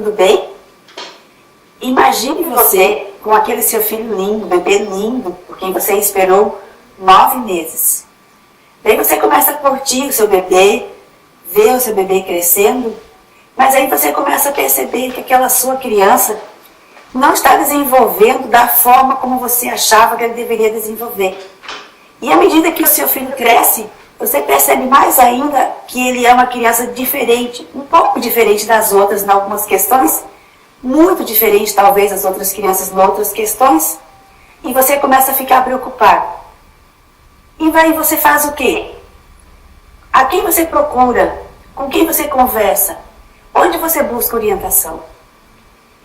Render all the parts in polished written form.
tudo bem? Imagine você com aquele seu filho lindo, bebê lindo, por quem você esperou 9 meses. Daí você começa a curtir o seu bebê, ver o seu bebê crescendo, mas aí você começa a perceber que aquela sua criança não está desenvolvendo da forma como você achava que ele deveria desenvolver. E à medida que o seu filho cresce, você percebe mais ainda que ele é uma criança diferente, um pouco diferente das outras em algumas questões, muito diferente talvez das outras crianças em outras questões, e você começa a ficar preocupado. E aí você faz o quê? A quem você procura? Com quem você conversa? Onde você busca orientação?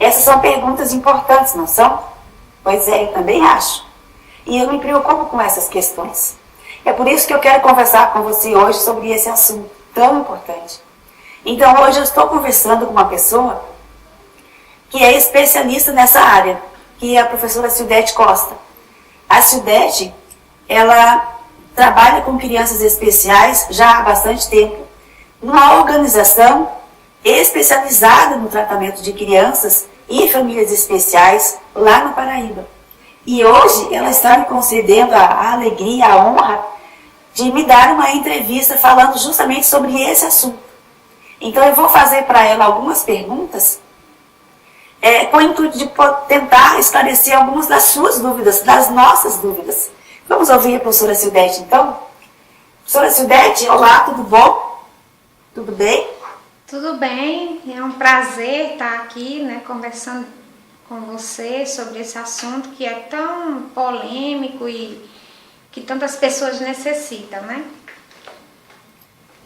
Essas são perguntas importantes, não são? Pois é, eu também acho. E eu me preocupo com essas questões. É por isso que eu quero conversar com você hoje sobre esse assunto tão importante. Então hoje eu estou conversando com uma pessoa que é especialista nessa área, que é a professora Sildete Costa. A Sildete, ela trabalha com crianças especiais já há bastante tempo, numa organização especializada no tratamento de crianças e famílias especiais lá no Paraíba. E hoje ela está me concedendo a alegria, a honra de me dar uma entrevista falando justamente sobre esse assunto. Então eu vou fazer para ela algumas perguntas com o intuito de tentar esclarecer algumas das suas dúvidas, das nossas dúvidas. Vamos ouvir a professora Sildete então? Professora Sildete, olá, tudo bom? Tudo bem? Tudo bem, é um prazer estar aqui, conversando com você sobre esse assunto que é tão polêmico e que tantas pessoas necessitam, né?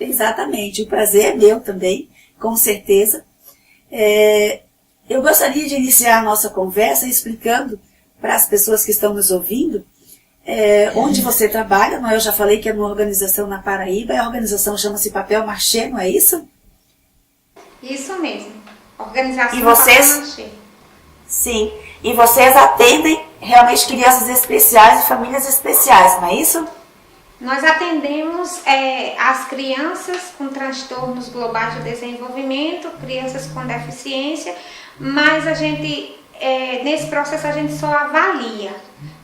Exatamente, o prazer é meu também, com certeza. Eu gostaria de iniciar a nossa conversa explicando para as pessoas que estão nos ouvindo onde você trabalha. Eu já falei que é uma organização na Paraíba, a organização chama-se Papel Machê, não é isso? Isso mesmo, organização e vocês, Papel Machê. Sim, e vocês atendem realmente crianças especiais e famílias especiais, não é isso? Nós atendemos as crianças com transtornos globais de desenvolvimento, crianças com deficiência, mas a gente, nesse processo a gente só avalia,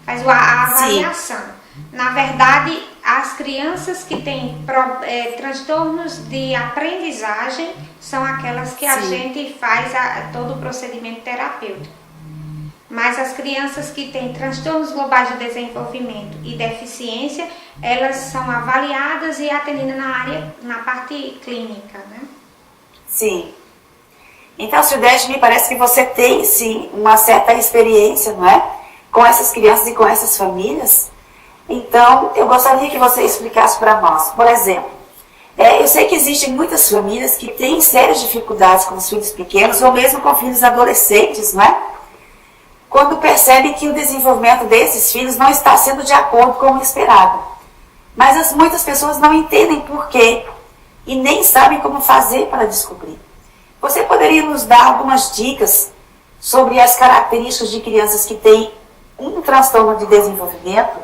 faz a avaliação. Sim. Na verdade, as crianças que têm transtornos de aprendizagem são aquelas que a gente faz todo o procedimento terapêutico. Mas as crianças que têm transtornos globais de desenvolvimento e deficiência, elas são avaliadas e atendidas na parte clínica, né? Sim. Então, Sildete, me parece que você tem, sim, uma certa experiência, não é? Com essas crianças e com essas famílias. Então, eu gostaria que você explicasse para nós. Por exemplo, eu sei que existem muitas famílias que têm sérias dificuldades com os filhos pequenos ou mesmo com filhos adolescentes, não é? Quando percebem que o desenvolvimento desses filhos não está sendo de acordo com o esperado. Mas muitas pessoas não entendem por quê e nem sabem como fazer para descobrir. Você poderia nos dar algumas dicas sobre as características de crianças que têm um transtorno de desenvolvimento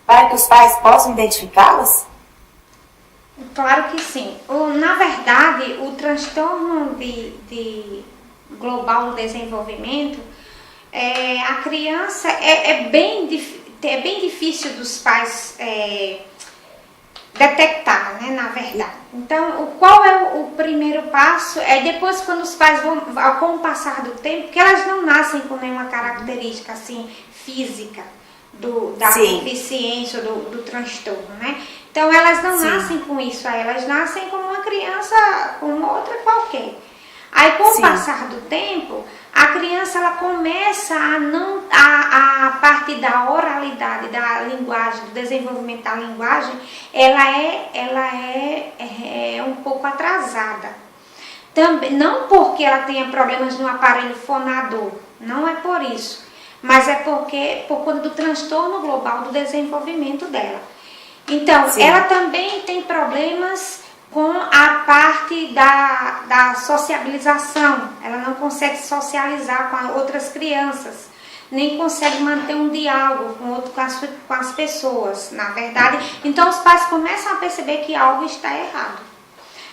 para que os pais possam identificá-las? Claro que sim. Na verdade, o transtorno de global do desenvolvimento, a criança é bem difícil dos pais detectar, né, na verdade. Então, qual é o primeiro passo? É depois, quando os pais vão, com o passar do tempo, que elas não nascem com nenhuma característica assim física da deficiência, do transtorno, né? Então, elas não nascem com isso, elas nascem como uma criança, como outra qualquer. Aí, com o passar do tempo, a criança ela começa a partir da oralidade, da linguagem, do desenvolvimento da linguagem, ela é um pouco atrasada. Também, não porque ela tenha problemas no aparelho fonador, não é por isso, mas é por conta do transtorno global do desenvolvimento dela. Então, ela também tem problemas com a parte da sociabilização. Ela não consegue socializar com outras crianças, nem consegue manter um diálogo com as pessoas, na verdade. Então, os pais começam a perceber que algo está errado.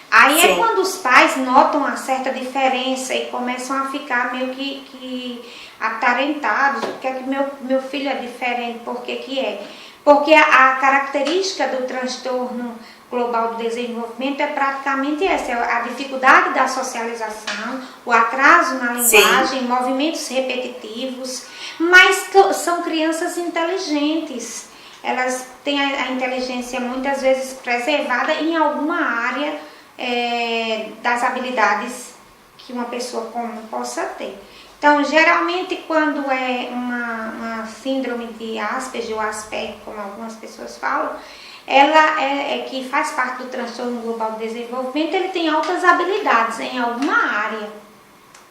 Aí Sim. é quando os pais notam uma certa diferença e começam a ficar meio que atarentados, porque é que meu filho é diferente, por que que é? Porque a característica do transtorno global do desenvolvimento é praticamente essa, é a dificuldade da socialização, o atraso na linguagem, movimentos repetitivos, mas são crianças inteligentes. Elas têm a inteligência muitas vezes preservada em alguma área das habilidades que uma pessoa comum possa ter. Então, geralmente, quando é uma síndrome de Asperger ou Asperger, como algumas pessoas falam, ela que faz parte do transtorno global do desenvolvimento, ele tem altas habilidades em alguma área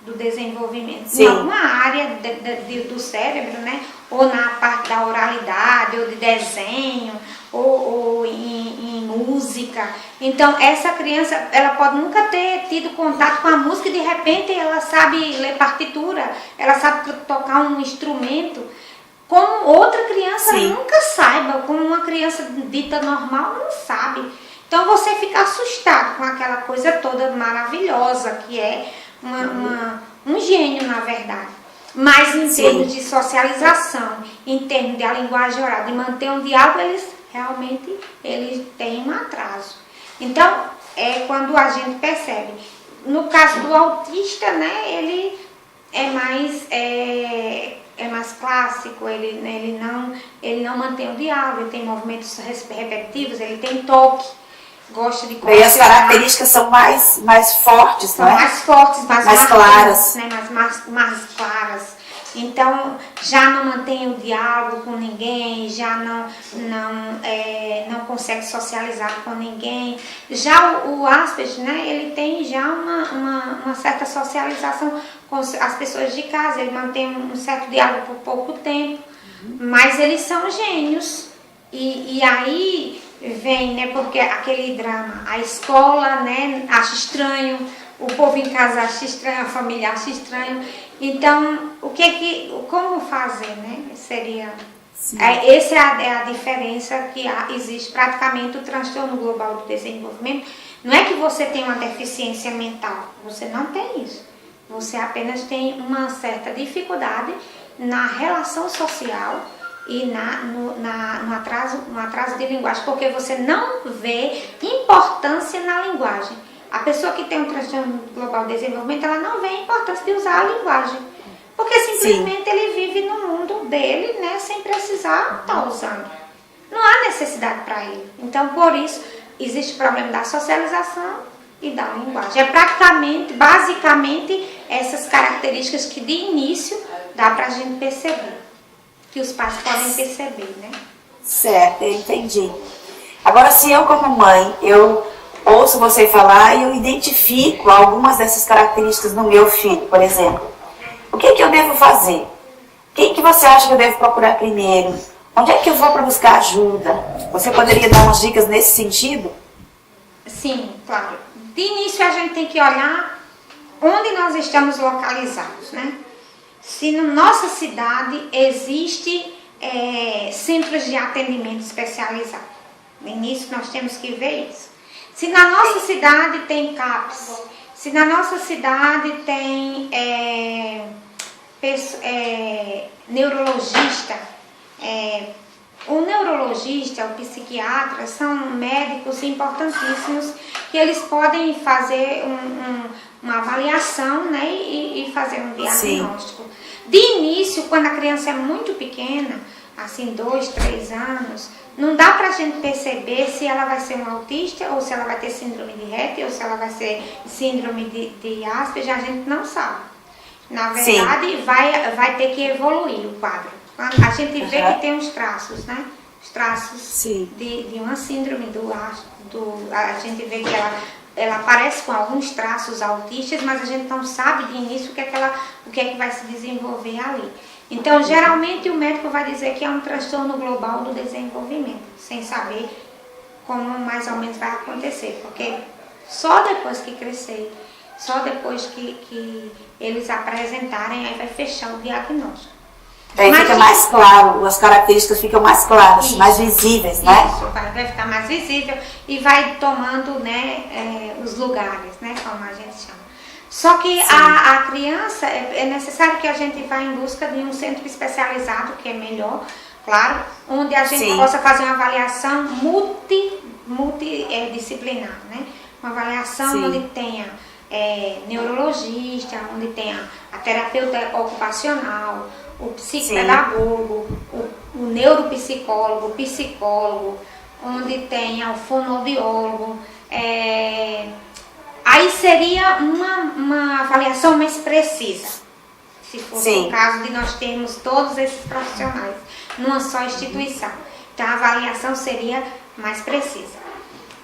do desenvolvimento, Sim. em alguma área do cérebro, né? Ou na parte da oralidade, ou de desenho, ou em música. Então, essa criança, ela pode nunca ter tido contato com a música e de repente ela sabe ler partitura, ela sabe tocar um instrumento, como outra criança nunca saiba, como uma criança dita normal não sabe. Então, você fica assustado com aquela coisa toda maravilhosa que é um gênio, na verdade. Mas em termos de socialização, em termos da linguagem oral, de manter um diálogo, eles têm um atraso. Então, é quando a gente percebe. No caso do autista, né, ele é mais clássico, ele não mantém o diálogo, ele tem movimentos repetitivos, ele tem toque. Gosta de E as características são mais fortes, são não é? mais fortes, mais claras, né? mais claras. Então, já não mantém o diálogo com ninguém, já não consegue socializar com ninguém. Já o Asperger, né? Ele tem já uma certa socialização com as pessoas de casa, ele mantém um certo diálogo por pouco tempo, mas eles são gênios. E aí vem, né, porque aquele drama, a escola, né, acha estranho, o povo em casa acha estranho, a família acha estranho. Então, como fazer, né? Seria... essa é a diferença que existe praticamente o transtorno global do desenvolvimento. Não é que você tem uma deficiência mental, você não tem isso. Você apenas tem uma certa dificuldade na relação social e no atraso de linguagem, porque você não vê importância na linguagem. A pessoa que tem um transtorno global de desenvolvimento, ela não vê a importância de usar a linguagem, porque simplesmente ele vive no mundo dele, né, sem precisar estar usando. Não há necessidade para ele. Então, por isso, existe o problema da socialização e da linguagem. É basicamente, essas características que de início dá para a gente perceber, que os pais podem perceber, né? Certo, eu entendi. Agora, se eu como mãe, eu ouço você falar e eu identifico algumas dessas características no meu filho, por exemplo, o que eu devo fazer? Quem que você acha que eu devo procurar primeiro? Onde é que eu vou para buscar ajuda? Você poderia dar umas dicas nesse sentido? Sim, claro. De início a gente tem que olhar onde nós estamos localizados, né? Se na nossa cidade existe centros de atendimento especializado. No início nós temos que ver isso. Se na nossa cidade tem CAPS, se na nossa cidade tem neurologista, o neurologista, o psiquiatra são médicos importantíssimos que eles podem fazer uma avaliação, né, e fazer um diagnóstico. Sim. De início, quando a criança é muito pequena, assim 2, 3 anos, não dá pra gente perceber se ela vai ser um autista ou se ela vai ter síndrome de Rett ou se ela vai ser síndrome de Asperger, a gente não sabe. Na verdade, vai ter que evoluir o quadro. A gente vê que tem os traços, né? Os traços de uma síndrome a gente vê que ela aparece com alguns traços autistas, mas a gente não sabe de início o que é que vai se desenvolver ali. Então, geralmente o médico vai dizer que é um transtorno global do desenvolvimento, sem saber como mais ou menos vai acontecer, porque só depois que crescer, só depois que eles apresentarem, aí vai fechar o diagnóstico. Daí fica mais claro, as características ficam mais claras, mais visíveis, né? Isso, vai ficar mais visível e vai tomando, né, os lugares, né, como a gente chama. Só que a criança, é necessário que a gente vá em busca de um centro especializado, que é melhor, claro, onde a gente possa fazer uma avaliação multidisciplinar, né? Uma avaliação onde tenha neurologista, onde tenha a terapeuta ocupacional, o psicopedagogo, o neuropsicólogo, o psicólogo, onde tenha o fonoaudiólogo. Aí seria uma avaliação mais precisa, se fosse o caso de nós termos todos esses profissionais numa só instituição. Então a avaliação seria mais precisa.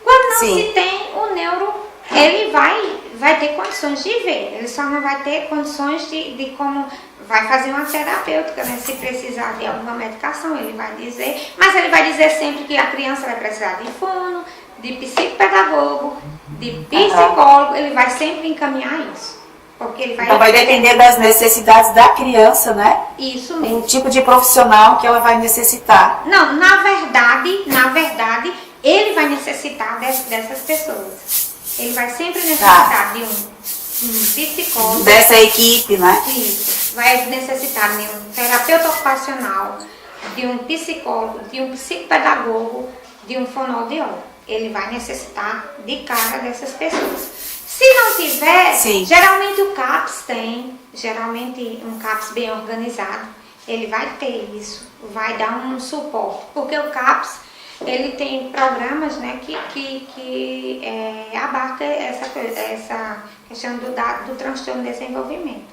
Quando não se tem, o neuro, ele vai ter condições de ver, ele só não vai ter condições de como vai fazer uma terapêutica, né? Se precisar de alguma medicação, ele vai dizer, mas ele vai dizer sempre que a criança vai precisar de fono, de psicopedagogo, de psicólogo, ele vai sempre encaminhar isso. Porque ele vai então vai depender das necessidades da criança, né? Isso mesmo. O tipo de profissional que ela vai necessitar. Não, na verdade, ele vai necessitar dessas pessoas. Ele vai sempre necessitar de um psicólogo. Dessa equipe, né? Isso. Vai necessitar de um terapeuta ocupacional, de um psicólogo, de um psicopedagogo, de um fonoaudiólogo. Ele vai necessitar de cara dessas pessoas. Se não tiver, geralmente o CAPS tem, geralmente um CAPS bem organizado, ele vai ter isso, vai dar um suporte, porque o CAPS, ele tem programas, né, que abarca essa questão do transtorno de desenvolvimento.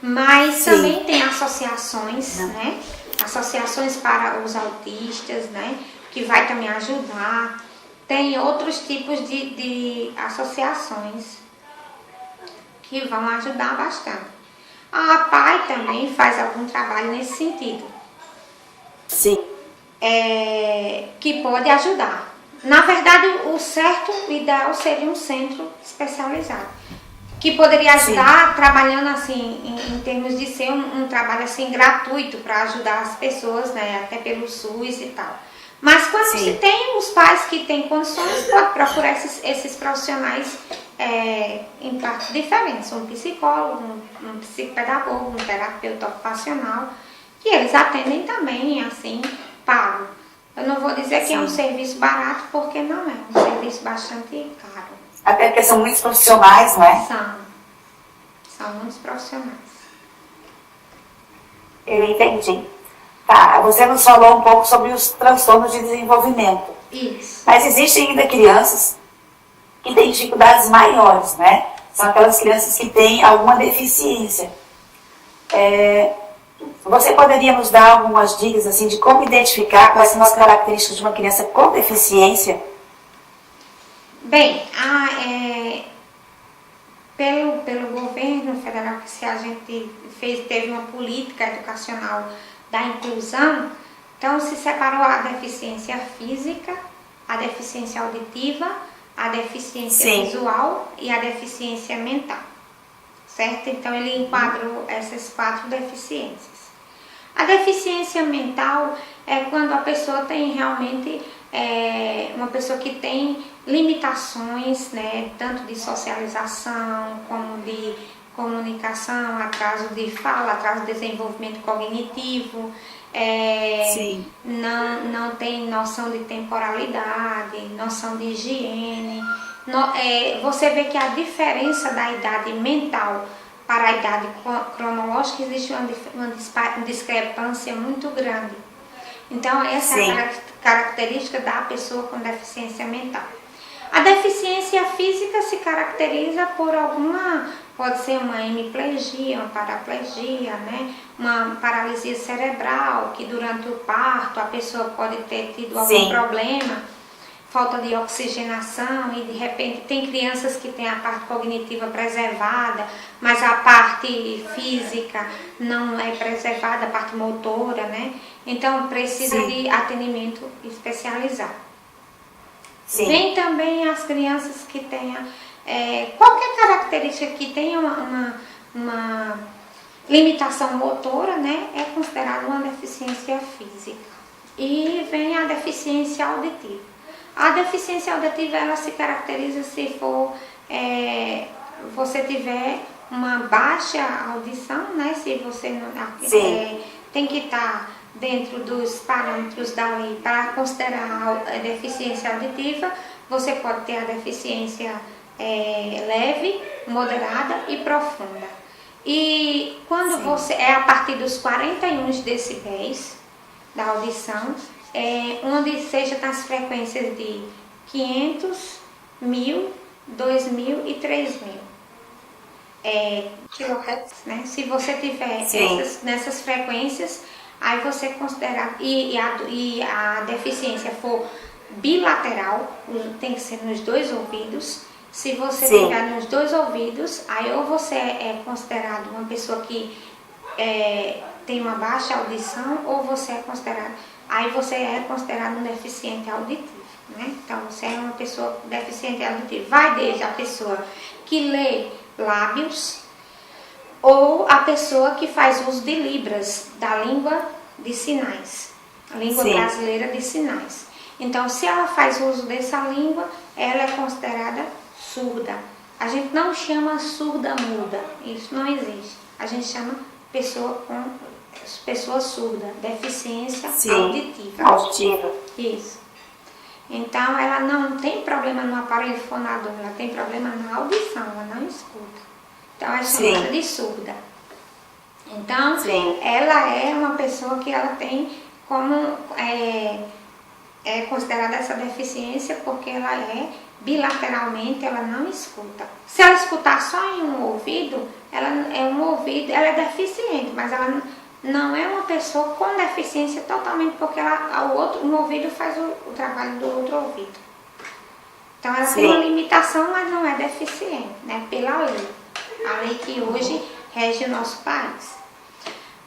Mas também tem associações, né, associações para os autistas, né, que vai também ajudar. Tem outros tipos de associações que vão ajudar bastante. A PAI também faz algum trabalho nesse sentido. Sim. Que pode ajudar. Na verdade, o certo, o ideal seria um centro especializado. Que poderia ajudar trabalhando assim, em termos de ser um trabalho assim gratuito para ajudar as pessoas, né, até pelo SUS e tal. Mas quando se tem os pais que têm condições, pode procurar esses profissionais em partes diferentes, um psicólogo, um psicopedagogo, um terapeuta ocupacional, que eles atendem também, assim, pago. Eu não vou dizer que é um serviço barato, porque não é, um serviço bastante caro. Até porque são muitos profissionais, né? São muitos profissionais. Eu entendi. Tá, você nos falou um pouco sobre os transtornos de desenvolvimento. Isso. Mas existem ainda crianças que têm dificuldades maiores, né? São aquelas crianças que têm alguma deficiência. Você poderia nos dar algumas dicas assim, de como identificar quais são as características de uma criança com deficiência? Bem, pelo governo federal, que se a gente teve uma política educacional da inclusão, então se separou a deficiência física, a deficiência auditiva, a deficiência visual e a deficiência mental, certo? Então ele enquadrou essas 4 deficiências. A deficiência mental é quando a pessoa tem realmente, uma pessoa que tem limitações, né, tanto de socialização como de comunicação, atraso de fala, atraso de desenvolvimento cognitivo, não tem noção de temporalidade, noção de higiene. Você vê que a diferença da idade mental para a idade cronológica existe uma discrepância muito grande. Então, essa é a característica da pessoa com deficiência mental. A deficiência física se caracteriza por pode ser uma hemiplegia, uma paraplegia, né? Uma paralisia cerebral, que durante o parto a pessoa pode ter tido algum problema, falta de oxigenação e de repente tem crianças que têm a parte cognitiva preservada, mas a parte física não é preservada, a parte motora, né? Então precisa de atendimento especializado. Vem também as crianças que tenham qualquer característica que tenha limitação motora, né, é considerada uma deficiência física. E vem a deficiência auditiva. A deficiência auditiva, ela se caracteriza se for, você tiver uma baixa audição, né, se você não, tem que estar dentro dos parâmetros da lei para considerar a deficiência auditiva. Você pode ter a deficiência leve, moderada e profunda. E quando você é a partir dos 41 decibéis da audição, onde seja nas frequências de 500, 1000, 2000 e 3000 kHz, né? Se você tiver nessas frequências, aí você considera, e a deficiência for bilateral, tem que ser nos dois ouvidos. Se você tiver nos dois ouvidos, aí ou você é considerado uma pessoa que tem uma baixa audição, ou você é considerado um deficiente auditivo, né? Então, você é uma pessoa deficiente auditiva. Vai desde a pessoa que lê lábios, ou a pessoa que faz uso de libras, da língua de sinais, a língua brasileira de sinais. Então, se ela faz uso dessa língua, ela é considerada surda. A gente não chama surda muda, isso não existe. A gente chama pessoa surda, deficiência auditiva. Isso. Então, ela não tem problema no aparelho fonador, ela tem problema na audição, ela não escuta. Então, é chamada de surda. Então, ela é uma pessoa que ela tem como... é considerada essa deficiência porque ela bilateralmente, ela não escuta. Se ela escutar só em um ouvido, ela é deficiente, mas ela não é uma pessoa com deficiência totalmente, porque um ouvido faz o trabalho do outro ouvido. Então ela tem uma limitação, mas não é deficiente, né? Pela lei. A lei que hoje rege o nosso país.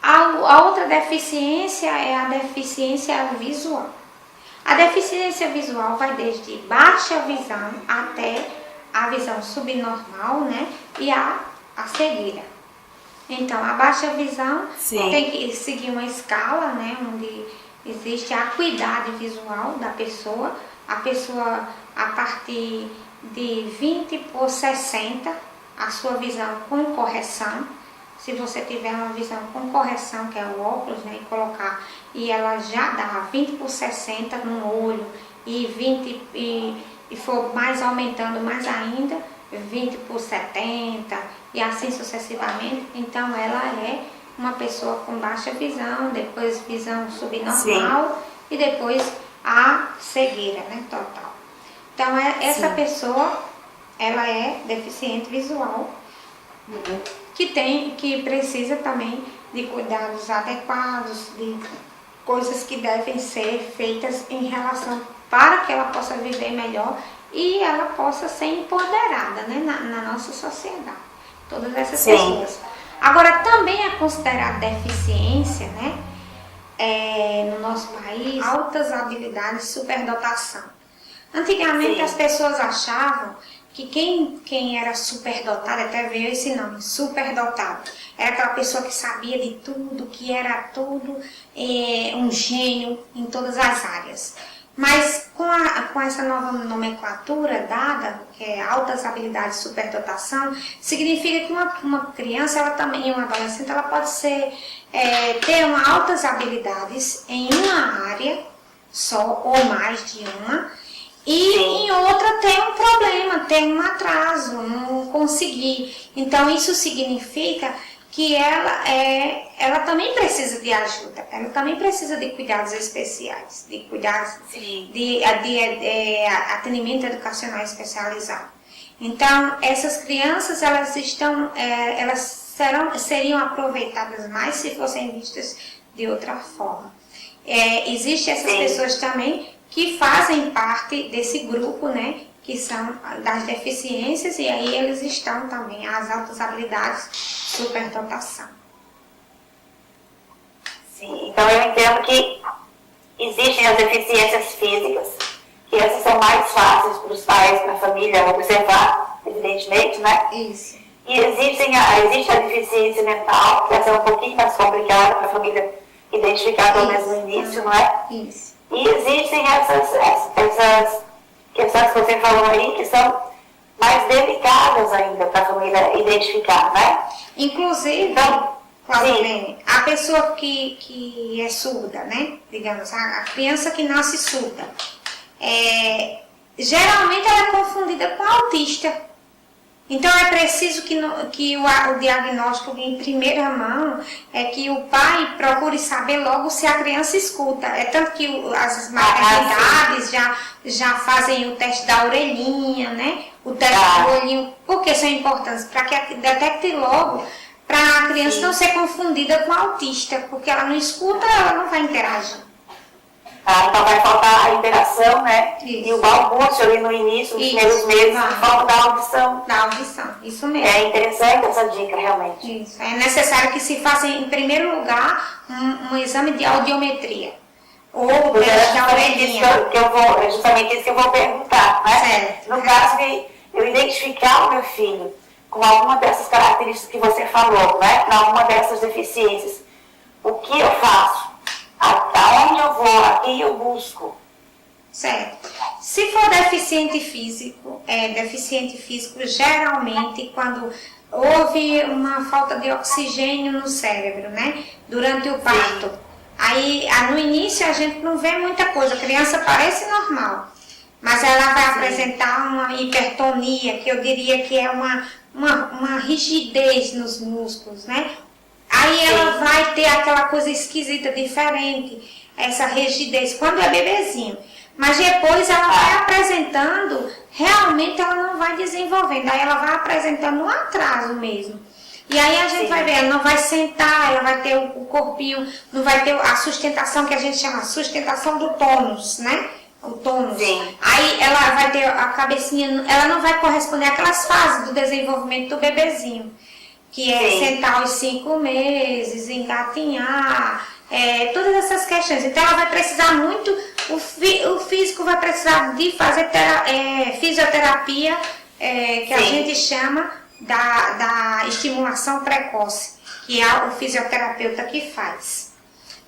A outra deficiência é a deficiência visual. A deficiência visual vai desde baixa visão até a visão subnormal, né? E a cegueira. Então, a baixa visão tem que seguir uma escala, né? Onde existe a acuidade visual da pessoa. A pessoa, a partir de 20/60, a sua visão com correção. Se você tiver uma visão com correção, que é o óculos, né, e ela já dá 20/60 no olho e for mais aumentando mais ainda, 20/70 e assim sucessivamente, então ela é uma pessoa com baixa visão, depois visão subnormal e depois a cegueira, né, total. Então essa pessoa, ela é deficiente visual. Que precisa também de cuidados adequados, de coisas que devem ser feitas em relação para que ela possa viver melhor e ela possa ser empoderada, né, na nossa sociedade. Todas essas pessoas. Agora, também é considerada deficiência, né, no nosso país, altas habilidades, superdotação. Antigamente as pessoas achavam que quem era superdotado, até veio esse nome, superdotado, era aquela pessoa que sabia de tudo, que era tudo um gênio em todas as áreas. Mas com essa nova nomenclatura dada, que é altas habilidades e superdotação, significa que uma criança, ela também, uma adolescente, ela pode ter altas habilidades em uma área só, ou mais de uma, e em outra tem um problema, tem um atraso, não conseguir. Então isso significa que ela também precisa de ajuda, ela também precisa de cuidados especiais, de cuidados de atendimento educacional especializado. Então essas crianças, elas seriam aproveitadas mais se fossem vistas de outra forma. Existem essas pessoas também que fazem parte desse grupo, né, que são das deficiências, e aí eles estão também, as altas habilidades, superdotação. Sim, então eu entendo que existem as deficiências físicas, que essas são mais fáceis para os pais, para a família observar, evidentemente, né? Isso. E existe a deficiência mental, que essa é um pouquinho mais complicada para a família identificar pelo menos no início, não é? Isso. E existem essas questões que você falou aí, que são mais delicadas ainda para a família identificar, né? Inclusive, Então, Claudilene, a pessoa que é surda, né? Digamos, a criança que nasce surda, geralmente ela é confundida com autista. Então é preciso que o diagnóstico em primeira mão é que o pai procure saber logo se a criança escuta. É tanto que as maternidades já fazem o teste da orelhinha, né? O teste do olhinho. Por que são importantes? Para que detecte logo, para a criança não ser confundida com autista, porque ela não escuta, ela não vai interagir. Então vai faltar a interação, né? Isso. E o balbúrcio ali no início, nos primeiros meses, por falta da audição. Da audição, isso mesmo. É interessante essa dica, realmente. Isso. É necessário que se faça, em primeiro lugar, um exame de audiometria. Ou o teste da orelhinha. É justamente isso que eu vou perguntar, né? Certo. No caso de eu identificar o meu filho com alguma dessas características que você falou, né? Com alguma dessas deficiências, o que eu faço? Aonde eu vou? A quem eu busco? Certo. Se for deficiente físico, geralmente quando houve uma falta de oxigênio no cérebro, né? Durante o parto. Aí, no início a gente não vê muita coisa, a criança parece normal, mas ela vai apresentar uma hipertonia, que eu diria que é uma rigidez nos músculos, né? Aí ela vai ter aquela coisa esquisita, diferente, essa rigidez, quando é bebezinho. Mas depois ela vai apresentando, realmente ela não vai desenvolvendo, aí ela vai apresentando um atraso mesmo. E aí a gente vai ver, ela não vai sentar, ela vai ter o corpinho, não vai ter a sustentação que a gente chama sustentação do tônus, né? O tônus. Aí ela vai ter a cabecinha, ela não vai corresponder àquelas fases do desenvolvimento do bebezinho, que é sentar aos 5 meses, engatinhar, todas essas questões. Então ela vai precisar muito, o físico vai precisar de fazer fisioterapia, que a gente chama da estimulação precoce, que é o fisioterapeuta que faz.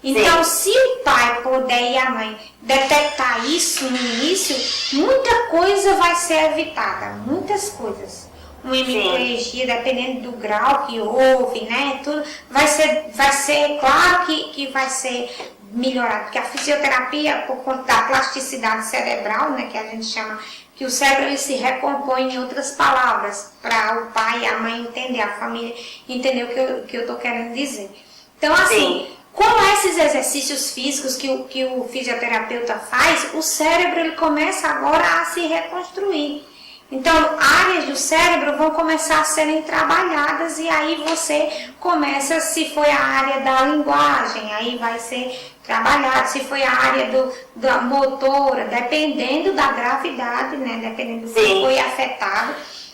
Então, se o pai puder e a mãe detectar isso no início, muita coisa vai ser evitada, muitas coisas. Uma hemiplegia, dependendo do grau que houve, né, tudo, vai ser claro que vai ser melhorado, porque a fisioterapia, por conta da plasticidade cerebral, né, que a gente chama, que o cérebro ele se recompõe, em outras palavras, para o pai e a mãe entender, a família entender o que eu estou querendo dizer. Então, assim, com esses exercícios físicos que o fisioterapeuta faz, o cérebro ele começa agora a se reconstruir. Então, áreas do cérebro vão começar a serem trabalhadas e aí você começa, se foi a área da linguagem, aí vai ser trabalhado, se foi a área da motora, dependendo da gravidade, né, dependendo do que foi afetado,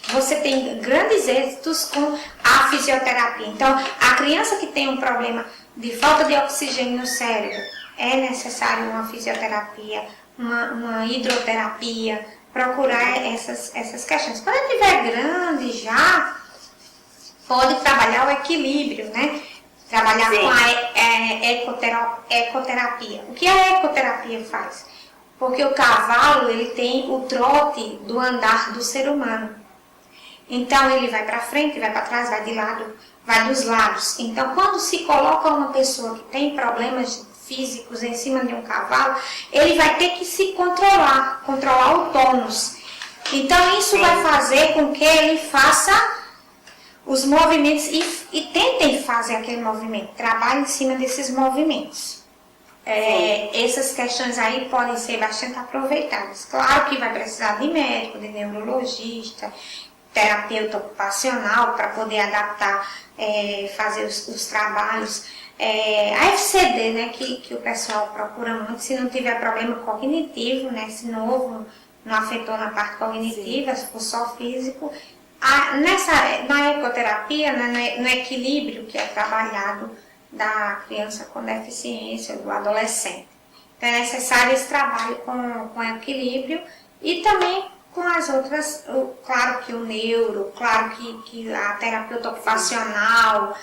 você tem grandes êxitos com a fisioterapia. Então, a criança que tem um problema de falta de oxigênio no cérebro, é necessário uma fisioterapia, uma hidroterapia, procurar essas questões. Quando estiver grande já, pode trabalhar o equilíbrio, né? Trabalhar com a ecoterapia. O que a ecoterapia faz? Porque o cavalo, ele tem o trote do andar do ser humano. Então, ele vai para frente, vai para trás, vai de lado, vai dos lados. Então, quando se coloca uma pessoa que tem problemas físicos em cima de um cavalo, ele vai ter que se controlar o tônus. Então, isso vai fazer com que ele faça os movimentos e tentem fazer aquele movimento, trabalhe em cima desses movimentos. Essas questões aí podem ser bastante aproveitadas. Claro que vai precisar de médico, de neurologista, terapeuta ocupacional para poder adaptar, fazer os trabalhos. A FCD, né, que o pessoal procura muito, se não tiver problema cognitivo, né, se não afetou na parte cognitiva, se for só físico. Na ecoterapia, né, no equilíbrio que é trabalhado da criança com deficiência, do adolescente. Então é necessário esse trabalho com equilíbrio e também com as outras, claro que o neuro, claro que a terapeuta ocupacional,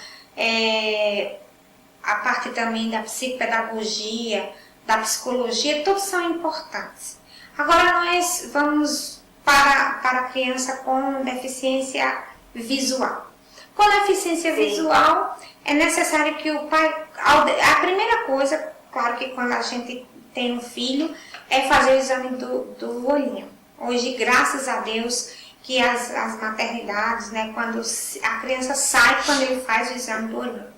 a parte também da psicopedagogia, da psicologia, todos são importantes. Agora nós vamos para a criança com deficiência visual. Com deficiência visual, é necessário que o pai... A primeira coisa, claro que quando a gente tem um filho, é fazer o exame do olhinho. Hoje, graças a Deus, que as maternidades, né, quando a criança sai, quando ele faz o exame do olhinho,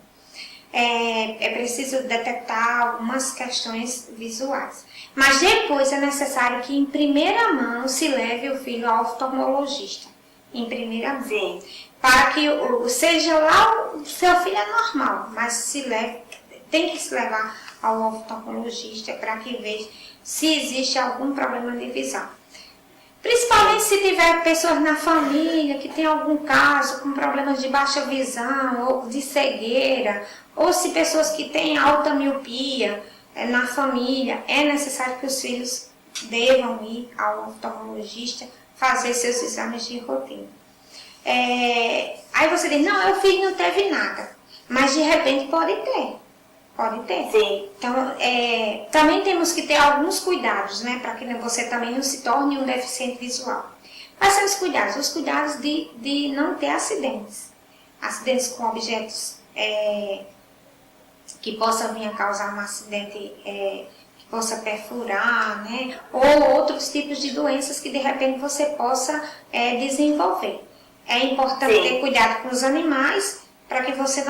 é preciso detectar algumas questões visuais. Mas depois é necessário que, em primeira mão, se leve o filho ao oftalmologista. Em primeira mão. Sim. Para que seja lá, o seu filho é normal, mas tem que se levar ao oftalmologista para que veja se existe algum problema de visão. Principalmente se tiver pessoas na família que tem algum caso com problemas de baixa visão ou de cegueira, ou se pessoas que têm alta miopia na família, é necessário que os filhos devam ir ao oftalmologista fazer seus exames de rotina. Aí você diz, não, o filho não teve nada, mas de repente pode ter. Pode ter. Sim. Então, também temos que ter alguns cuidados, né? Para que você também não se torne um deficiente visual. Quais são os cuidados? Os cuidados de não ter acidentes. Acidentes com objetos que possam vir a causar um acidente, que possa perfurar, né? Ou outros tipos de doenças que de repente você possa desenvolver. É importante ter cuidado com os animais para que você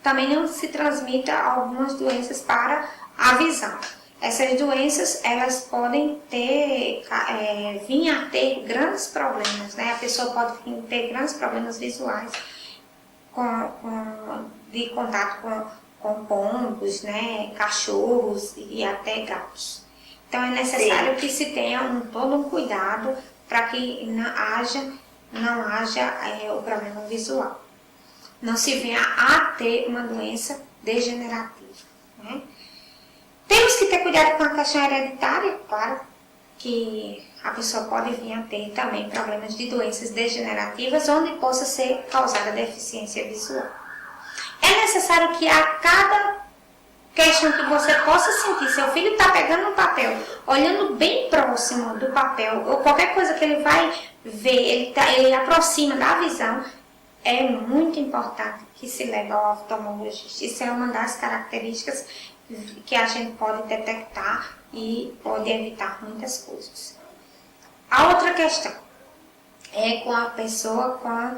também não se transmita algumas doenças para a visão. Essas doenças, elas podem vir a ter grandes problemas, né? A pessoa pode ter grandes problemas visuais de contato com pombos, né? Cachorros e até gatos. Então, é necessário que se tenha todo um cuidado para que não haja o problema visual. Não se venha a ter uma doença degenerativa. Né? Temos que ter cuidado com a questão hereditária, claro que a pessoa pode vir a ter também problemas de doenças degenerativas onde possa ser causada deficiência visual. É necessário que a cada questão que você possa sentir, seu filho está pegando um papel, olhando bem próximo do papel, ou qualquer coisa que ele vai ver, ele aproxima da visão, é muito importante que se leve ao oftalmologista. Isso é uma das características que a gente pode detectar e pode evitar muitas coisas. A outra questão é com a pessoa com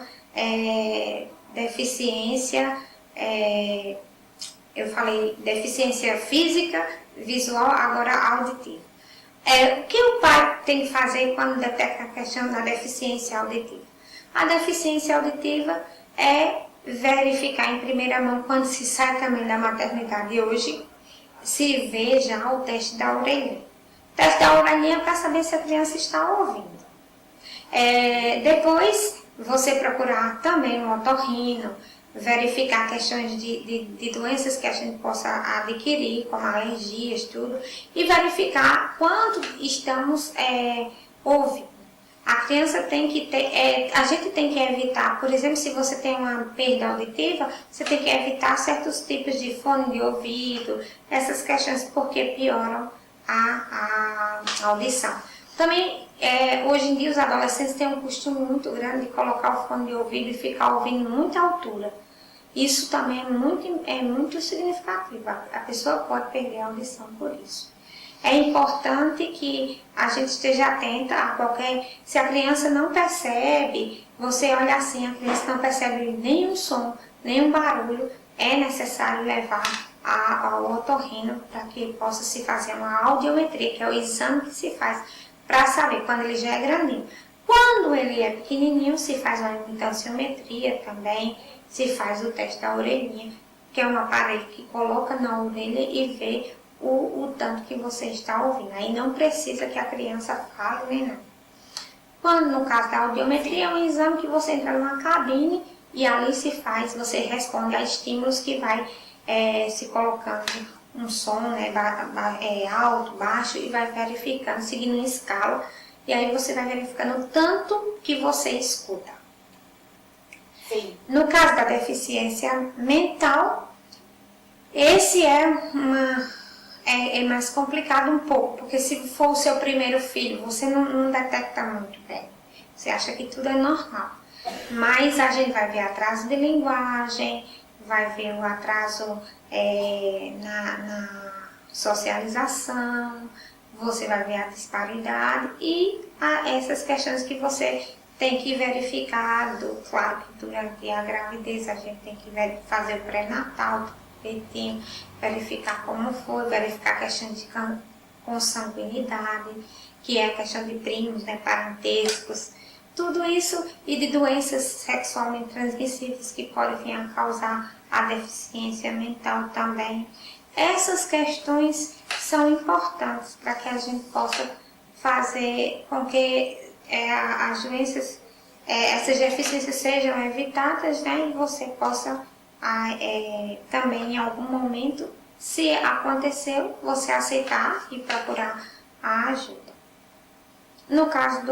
deficiência, eu falei deficiência física, visual, agora auditiva. O que o pai tem que fazer quando detecta a questão da deficiência auditiva? A deficiência auditiva é verificar em primeira mão, quando se sai também da maternidade hoje, se vê já o teste da orelhinha. O teste da orelhinha é para saber se a criança está ouvindo. Depois, você procurar também um otorrino, verificar questões de doenças que a gente possa adquirir, como alergias, tudo, e verificar quanto estamos ouvindo. A criança tem que ter, a gente tem que evitar, por exemplo, se você tem uma perda auditiva, você tem que evitar certos tipos de fone de ouvido, essas questões, porque pioram a audição. Também, hoje em dia, os adolescentes têm um costume muito grande de colocar o fone de ouvido e ficar ouvindo muita altura. Isso também é muito significativo. A pessoa pode perder a audição por isso. É importante que a gente esteja atenta a se a criança não percebe, você olha assim, a criança não percebe nenhum som, nenhum barulho, é necessário levar ao otorrino para que possa se fazer uma audiometria, que é o exame que se faz para saber quando ele já é grandinho. Quando ele é pequenininho, se faz uma imitanciometria também, se faz o teste da orelhinha, que é um aparelho que coloca na orelha e vê o tanto que você está ouvindo. Aí não precisa que a criança fale nem nada. Quando no caso da audiometria é um exame que você entra numa cabine e ali se faz, você responde a estímulos que vai se colocando um som alto, baixo, e vai verificando, seguindo uma escala E aí você vai verificando o tanto que você escuta. Sim. No caso da deficiência mental, esse é mais complicado um pouco, porque se for o seu primeiro filho, você não detecta muito bem. Você acha que tudo é normal. Mas a gente vai ver atraso de linguagem, vai ver o atraso na socialização, você vai ver a disparidade e essas questões que você tem que verificar. Claro que durante a gravidez a gente tem que fazer o pré-natal, direitinho, verificar como foi, verificar a questão de consanguinidade, que é a questão de primos, né, parentescos, tudo isso, e de doenças sexualmente transmissíveis que podem vir a causar a deficiência mental também. Essas questões são importantes para que a gente possa fazer com que as doenças, essas deficiências sejam evitadas, né, e você possa também em algum momento, se aconteceu, você aceitar e procurar a ajuda. No caso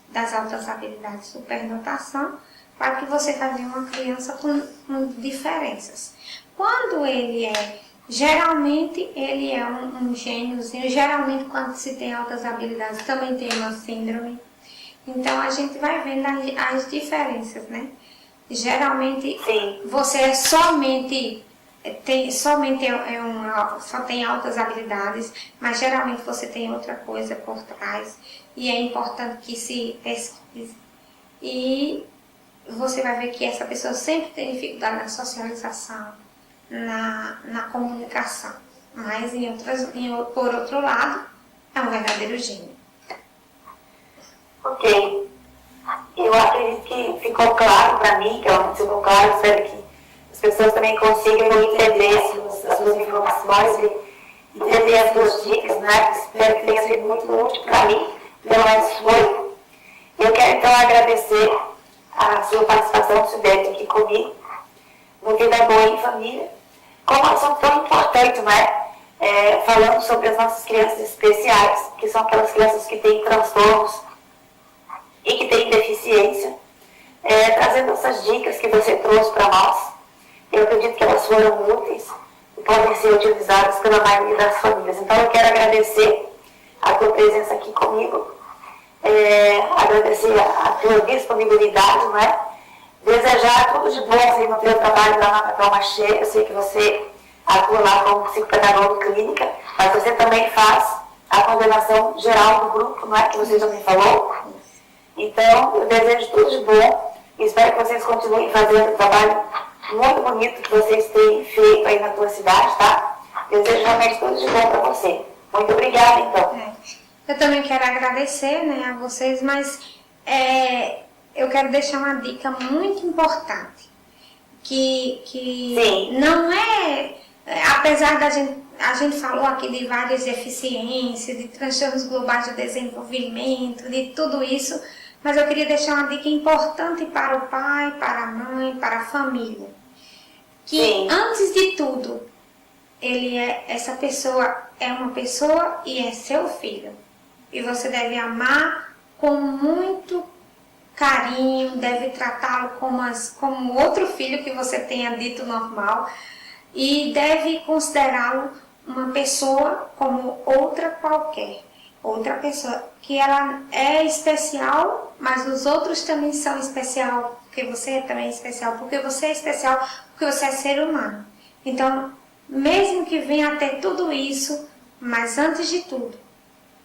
das altas habilidades de superdotação, claro que você vai ver uma criança com diferenças. Quando geralmente ele é um gêniozinho, geralmente quando se tem altas habilidades também tem uma síndrome. Então a gente vai vendo as diferenças, né? Geralmente Sim. você só tem altas habilidades, mas geralmente você tem outra coisa por trás e é importante que se pesquise. E você vai ver que essa pessoa sempre tem dificuldade na socialização, na comunicação, mas por outro lado é um verdadeiro gênio. Ok. Eu acredito que ficou claro para mim, que ficou claro, espero que as pessoas também consigam entender as suas informações e entender as suas dicas, né? Espero que tenha sido muito útil para mim, pelo menos foi. Eu quero então agradecer a sua participação, Sudete, aqui comigo, no Vida Boa em Família, com um assunto tão importante, né? Falando sobre as nossas crianças especiais, que são aquelas crianças que têm transtornos e que têm deficiência, trazendo essas dicas que você trouxe para nós. Eu acredito que elas foram úteis e podem ser utilizadas pela maioria das famílias. Então eu quero agradecer a tua presença aqui comigo, agradecer a tua disponibilidade, não é? Desejar tudo de bom assim, no teu trabalho lá na Palma Cheia. Eu sei que você atua lá como psicopedagogo clínica, mas você também faz a coordenação geral do grupo, não é? Que você já me falou. Então, eu desejo tudo de bom e espero que vocês continuem fazendo o trabalho muito bonito que vocês têm feito aí na tua cidade, tá? Eu desejo realmente tudo de bom para você. Muito obrigada, então. Eu também quero agradecer, né, a vocês, mas eu quero deixar uma dica muito importante, que Sim. não apesar da a gente falou aqui de várias deficiências, de transtornos globais de desenvolvimento, de tudo isso, mas eu queria deixar uma dica importante para o pai, para a mãe, para a família. Que Sim. Antes de tudo, essa pessoa é uma pessoa e é seu filho. E você deve amar com muito carinho, deve tratá-lo como outro filho que você tenha dito normal e deve considerá-lo uma pessoa como outra qualquer. Outra pessoa, que ela é especial, mas os outros também são especial, porque você também é especial, porque você é especial, porque você é ser humano. Então, mesmo que venha a ter tudo isso, mas antes de tudo,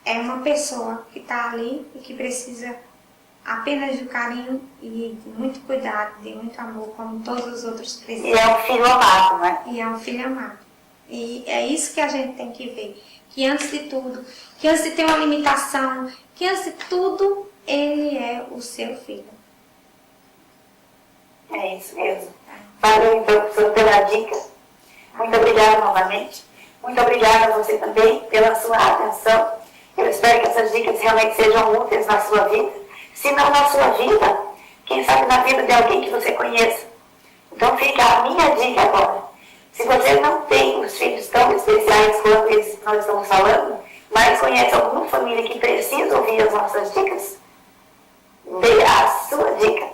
é uma pessoa que está ali e que precisa apenas de carinho e de muito cuidado, de muito amor, como todos os outros precisam. E é um filho amado, né? E é um filho amado. E é isso que a gente tem que ver. Que antes de tudo, que antes de ter uma limitação, que antes de tudo, ele é o seu filho. É isso mesmo. Valeu, então, professor, pela dica. Muito obrigada novamente. Muito obrigada a você também pela sua atenção. Eu espero que essas dicas realmente sejam úteis na sua vida. Se não na sua vida, quem sabe na vida de alguém que você conheça. Então fica a minha dica agora. Se você não tem os filhos tão especiais quanto esses que nós estamos falando, mas conhece alguma família que precisa ouvir as nossas dicas? Dê a sua dica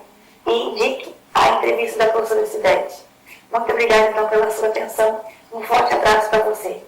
e indique a entrevista da professora Cidete. Muito obrigada, então, pela sua atenção. Um forte abraço para você.